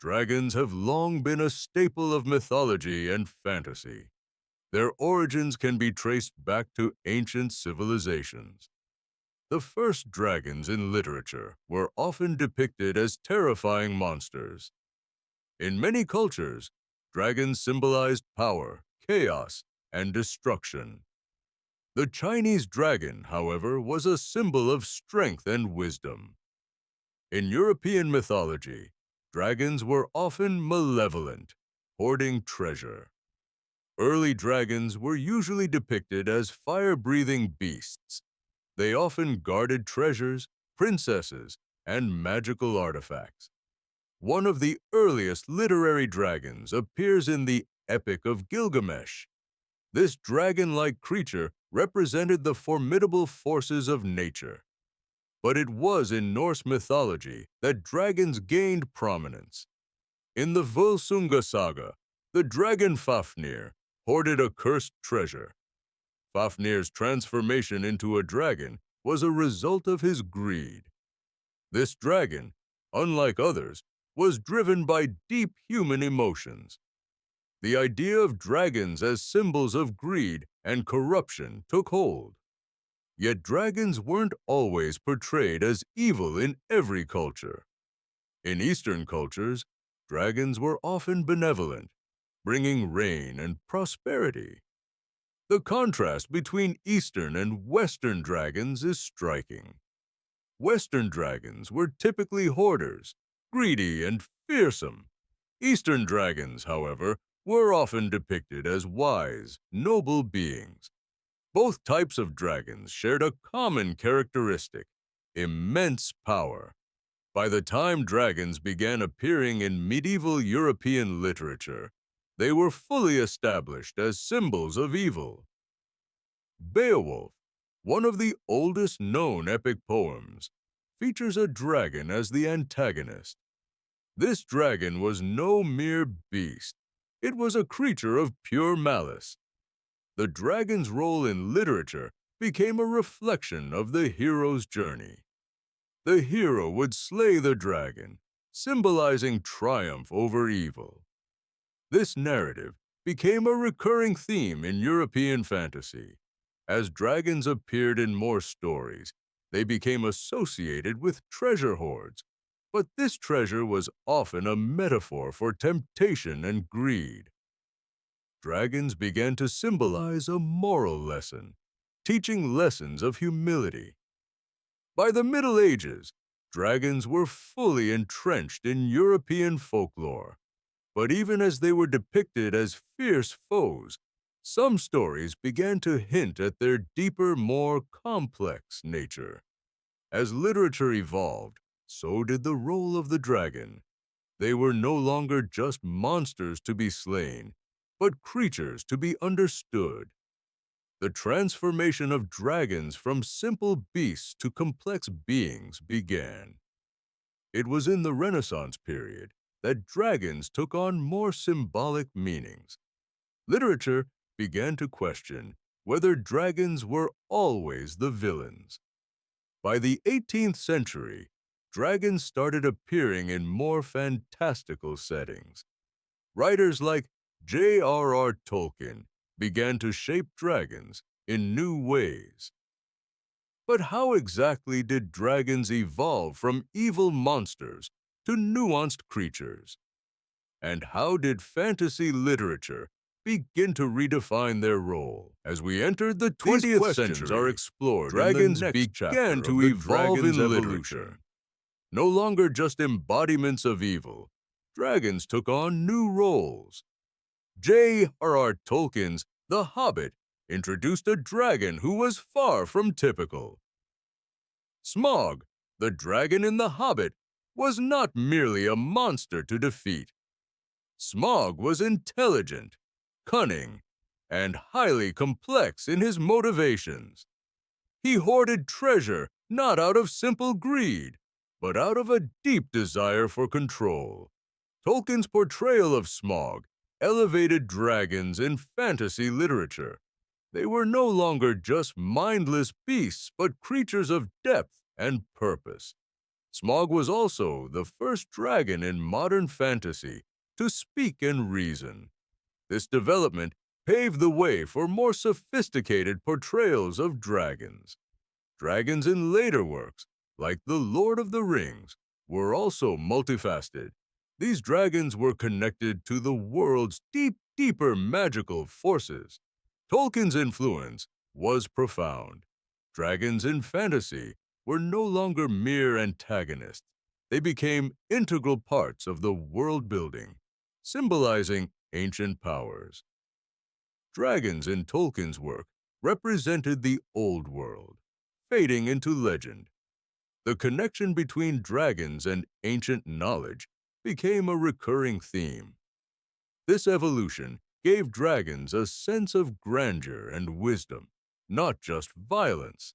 Dragons have long been a staple of mythology and fantasy. Their origins can be traced back to ancient civilizations. The first dragons in literature were often depicted as terrifying monsters. In many cultures, dragons symbolized power, chaos, and destruction. The Chinese dragon, however, was a symbol of strength and wisdom. In European mythology, dragons were often malevolent, hoarding treasure. Early dragons were usually depicted as fire-breathing beasts. They often guarded treasures, princesses, and magical artifacts. One of the earliest literary dragons appears in the Epic of Gilgamesh. This dragon-like creature represented the formidable forces of nature. But it was in Norse mythology that dragons gained prominence. In the Volsunga saga, the dragon Fafnir hoarded a cursed treasure. Fafnir's transformation into a dragon was a result of his greed. This dragon, unlike others, was driven by deep human emotions. The idea of dragons as symbols of greed and corruption took hold. Yet dragons weren't always portrayed as evil in every culture. In Eastern cultures, dragons were often benevolent, bringing rain and prosperity. The contrast between Eastern and Western dragons is striking. Western dragons were typically hoarders, greedy and fearsome. Eastern dragons, however, were often depicted as wise, noble beings. Both types of dragons shared a common characteristic: immense power. By the time dragons began appearing in medieval European literature, they were fully established as symbols of evil. Beowulf, one of the oldest known epic poems, features a dragon as the antagonist. This dragon was no mere beast. It was a creature of pure malice. The dragon's role in literature became a reflection of the hero's journey. The hero would slay the dragon, symbolizing triumph over evil. This narrative became a recurring theme in European fantasy. As dragons appeared in more stories, they became associated with treasure hoards, but this treasure was often a metaphor for temptation and greed. Dragons began to symbolize a moral lesson, teaching lessons of humility. By the Middle Ages, dragons were fully entrenched in European folklore. But even as they were depicted as fierce foes, some stories began to hint at their deeper, more complex nature. As literature evolved, so did the role of the dragon. They were no longer just monsters to be slain, but creatures to be understood. The transformation of dragons from simple beasts to complex beings began. It was in the Renaissance period that dragons took on more symbolic meanings. Literature began to question whether dragons were always the villains. By the 18th century, dragons started appearing in more fantastical settings. Writers like J.R.R. Tolkien began to shape dragons in new ways. But how exactly did dragons evolve from evil monsters to nuanced creatures? And how did fantasy literature begin to redefine their role? As we entered the 20th century, are explored dragons began to evolve in literature. No longer just embodiments of evil, dragons took on new roles. J.R.R. Tolkien's The Hobbit introduced a dragon who was far from typical. Smaug, the dragon in The Hobbit, was not merely a monster to defeat. Smaug was intelligent, cunning, and highly complex in his motivations. He hoarded treasure not out of simple greed, but out of a deep desire for control. Tolkien's portrayal of Smaug elevated dragons in fantasy literature. They were no longer just mindless beasts, but creatures of depth and purpose. Smaug was also the first dragon in modern fantasy to speak and reason. This development paved the way for more sophisticated portrayals of dragons. Dragons in later works, like The Lord of the Rings, were also multifaceted. These dragons were connected to the world's deeper magical forces. Tolkien's influence was profound. Dragons in fantasy were no longer mere antagonists. They became integral parts of the world building, symbolizing ancient powers. Dragons in Tolkien's work represented the old world, fading into legend. The connection between dragons and ancient knowledge became a recurring theme. This evolution gave dragons a sense of grandeur and wisdom, not just violence.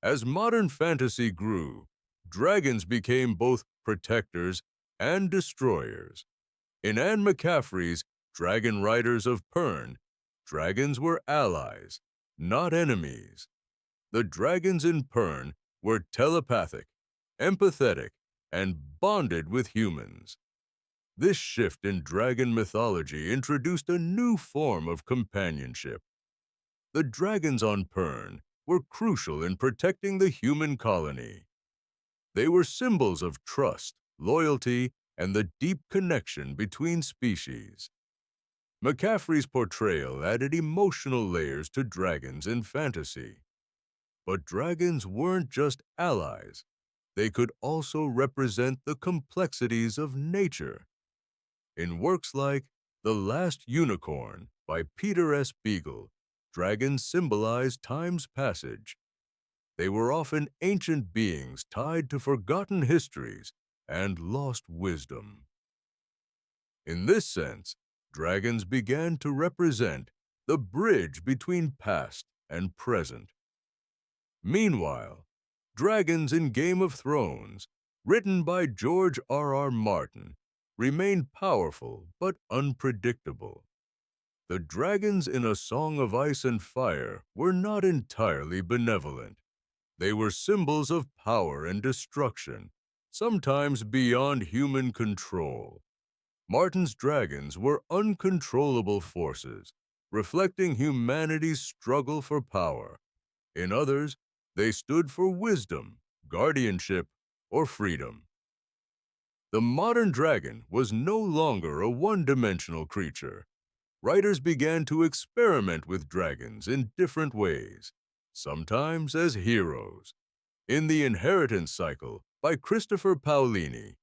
As modern fantasy grew, dragons became both protectors and destroyers. In Anne McCaffrey's Dragon Riders of Pern, dragons were allies, not enemies. The dragons in Pern were telepathic, empathetic, and bonded with humans. This shift in dragon mythology introduced a new form of companionship. The dragons on Pern were crucial in protecting the human colony. They were symbols of trust, loyalty, and the deep connection between species. McCaffrey's portrayal added emotional layers to dragons in fantasy. But dragons weren't just allies. They could also represent the complexities of nature. In works like The Last Unicorn by Peter S. Beagle, dragons symbolize time's passage. They were often ancient beings tied to forgotten histories and lost wisdom. In this sense, dragons began to represent the bridge between past and present. Meanwhile, dragons in Game of Thrones, written by George R. Martin, remained powerful but unpredictable. The dragons in A Song of Ice and Fire were not entirely benevolent. They were symbols of power and destruction, sometimes beyond human control. Martin's dragons were uncontrollable forces, reflecting humanity's struggle for power. In others, they stood for wisdom, guardianship, or freedom. The modern dragon was no longer a one-dimensional creature. Writers began to experiment with dragons in different ways, sometimes as heroes. In The Inheritance Cycle by Christopher Paolini,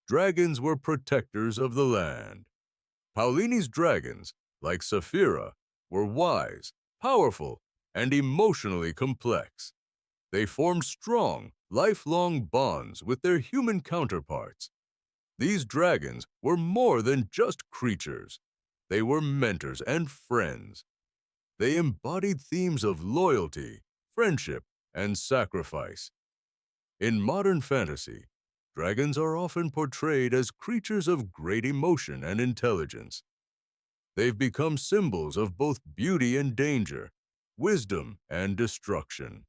dragons were protectors of the land. Paolini's dragons, like Saphira, were wise, powerful, and emotionally complex. They formed strong, lifelong bonds with their human counterparts. These dragons were more than just creatures. They were mentors and friends. They embodied themes of loyalty, friendship, and sacrifice. In modern fantasy, dragons are often portrayed as creatures of great emotion and intelligence. They've become symbols of both beauty and danger, wisdom and destruction.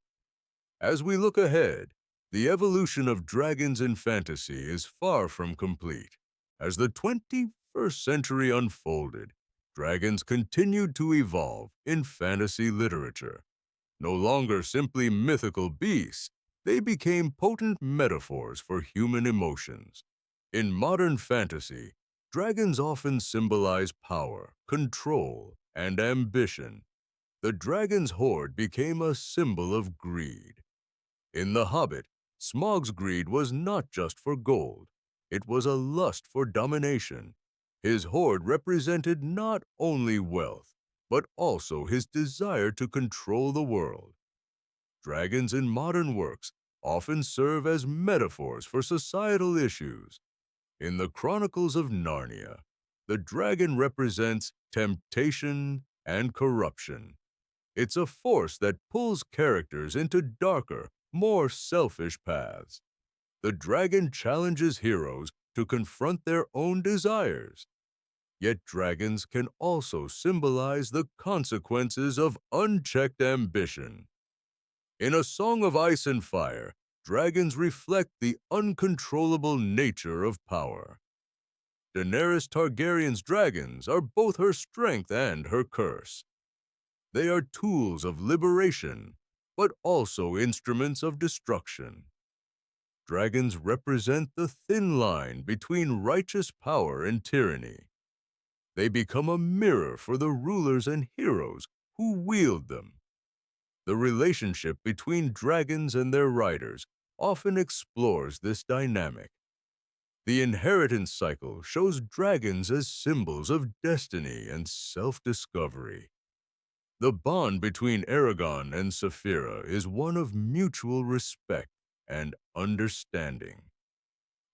As we look ahead, the evolution of dragons in fantasy is far from complete. As the 21st century unfolded, dragons continued to evolve in fantasy literature. No longer simply mythical beasts, they became potent metaphors for human emotions. In modern fantasy, dragons often symbolize power, control, and ambition. The dragon's hoard became a symbol of greed. In The Hobbit, Smaug's greed was not just for gold. It was a lust for domination. His hoard represented not only wealth, but also his desire to control the world. Dragons in modern works often serve as metaphors for societal issues. In the Chronicles of Narnia, the dragon represents temptation and corruption. It's a force that pulls characters into darker, more selfish paths. The dragon challenges heroes to confront their own desires. Yet dragons can also symbolize the consequences of unchecked ambition. In A Song of Ice and Fire, Dragons reflect the uncontrollable nature of power. Daenerys Targaryen's dragons are both her strength and her curse. They are tools of liberation, but also instruments of destruction. Dragons represent the thin line between righteous power and tyranny. They become a mirror for the rulers and heroes who wield them. The relationship between dragons and their riders often explores this dynamic. The inheritance cycle shows dragons as symbols of destiny and self-discovery. The bond between Aragon and Saphira is one of mutual respect and understanding.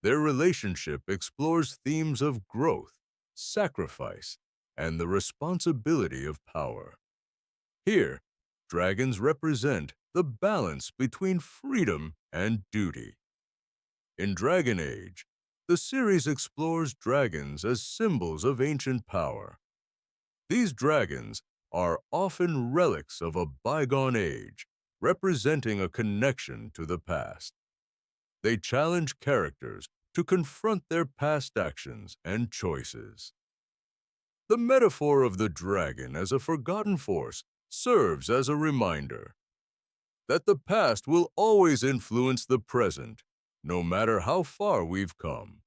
Their relationship explores themes of growth, sacrifice, and the responsibility of power. Here, dragons represent the balance between freedom and duty. In Dragon Age, the series explores dragons as symbols of ancient power. These dragons are often relics of a bygone age, representing a connection to the past. They challenge characters to confront their past actions and choices. The metaphor of the dragon as a forgotten force serves as a reminder that the past will always influence the present, no matter how far we've come.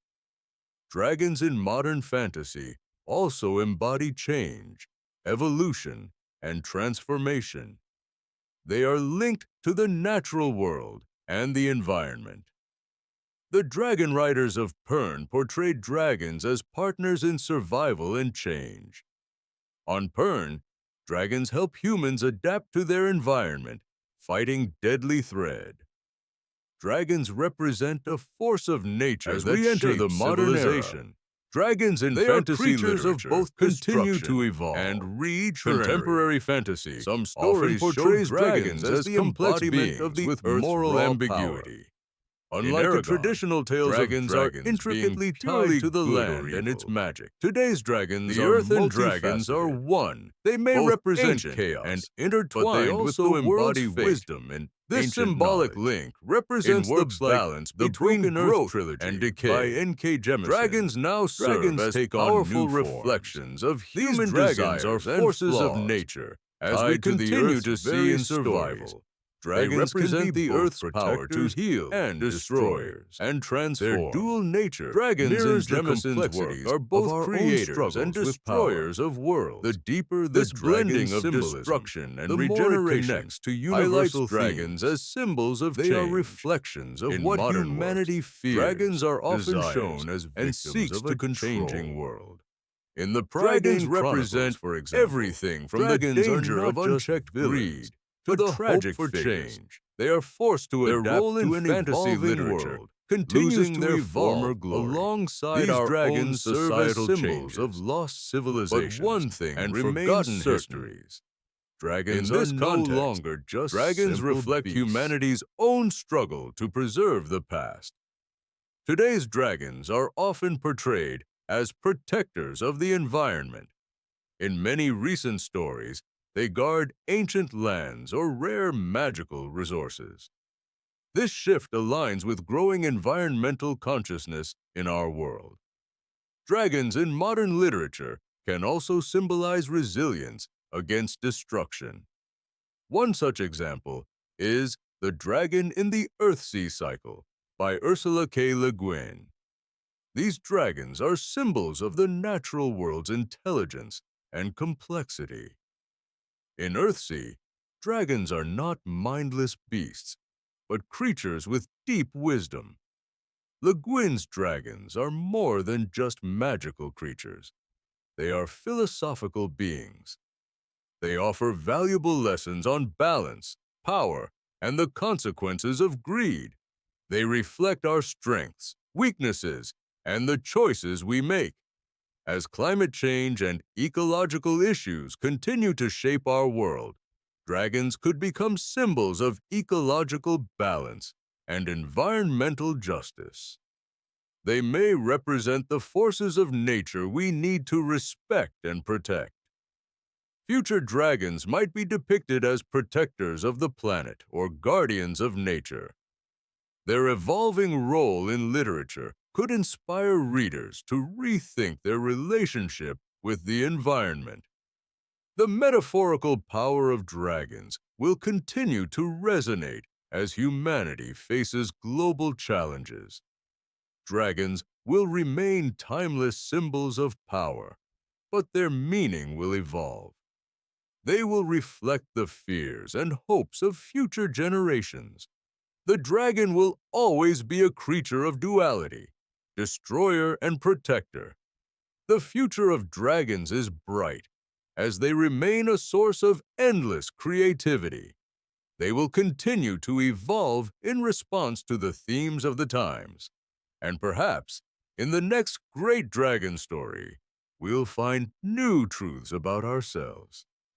Dragons in modern fantasy also embody change, evolution, and transformation. They are linked to the natural world and the environment. The dragon riders of Pern portrayed dragons as partners in survival and change. On Pern, dragons help humans adapt to their environment, fighting deadly threat. Dragons represent a force of nature as we enter the modern era. Dragons in fantasy literature both continue to evolve and read contemporary fantasy. Some stories portray dragons as the embodiment of the Earth's moral ambiguity. Unlike a traditional tales dragons are intricately tied to the land and its magic. Today's dragons, the earth and dragons, are one. They may represent chaos and intertwined, but they also embody wisdom and this symbolic link represents the balance between growth trilogy and decay. By N.K. Jemisin, dragons now serve as powerful reflections of human desires are forces of nature, as we continue to see in survival. Dragons represent the Earth's power to heal and destroy and transform. Their dual nature, dragons in Jemison's work, are both creators and destroyers of worlds. The deeper this blending of destruction and regeneration connects to universal dragons as symbols of change. They are reflections of what humanity fears. Dragons are often shown as victims of a changing world. In the dragons represent, for example, everything from the danger of unchecked greed to the tragic for change. They are forced to adapt to an fantasy literature, continues to evolve alongside our dragons serve as symbols of lost civilizations. But one thing and forgotten histories. Dragons in this are no longer just dragons reflect beasts. Humanity's own struggle to preserve the past. Today's dragons are often portrayed as protectors of the environment. In many recent stories, they guard ancient lands or rare magical resources. This shift aligns with growing environmental consciousness in our world. Dragons in modern literature can also symbolize resilience against destruction. One such example is The Dragon in the Earthsea Cycle by Ursula K. Le Guin. These dragons are symbols of the natural world's intelligence and complexity. In Earthsea, dragons are not mindless beasts, but creatures with deep wisdom. Le Guin's dragons are more than just magical creatures. They are philosophical beings. They offer valuable lessons on balance, power, and the consequences of greed. They reflect our strengths, weaknesses, and the choices we make. As climate change and ecological issues continue to shape our world, dragons could become symbols of ecological balance and environmental justice. They may represent the forces of nature we need to respect and protect. Future dragons might be depicted as protectors of the planet or guardians of nature. Their evolving role in literature could inspire readers to rethink their relationship with the environment. The metaphorical power of dragons will continue to resonate as humanity faces global challenges. Dragons will remain timeless symbols of power, but their meaning will evolve. They will reflect the fears and hopes of future generations. The dragon will always be a creature of duality, destroyer and protector. The future of dragons is bright, as they remain a source of endless creativity. They will continue to evolve in response to the themes of the times. And perhaps, in the next great dragon story, we'll find new truths about ourselves.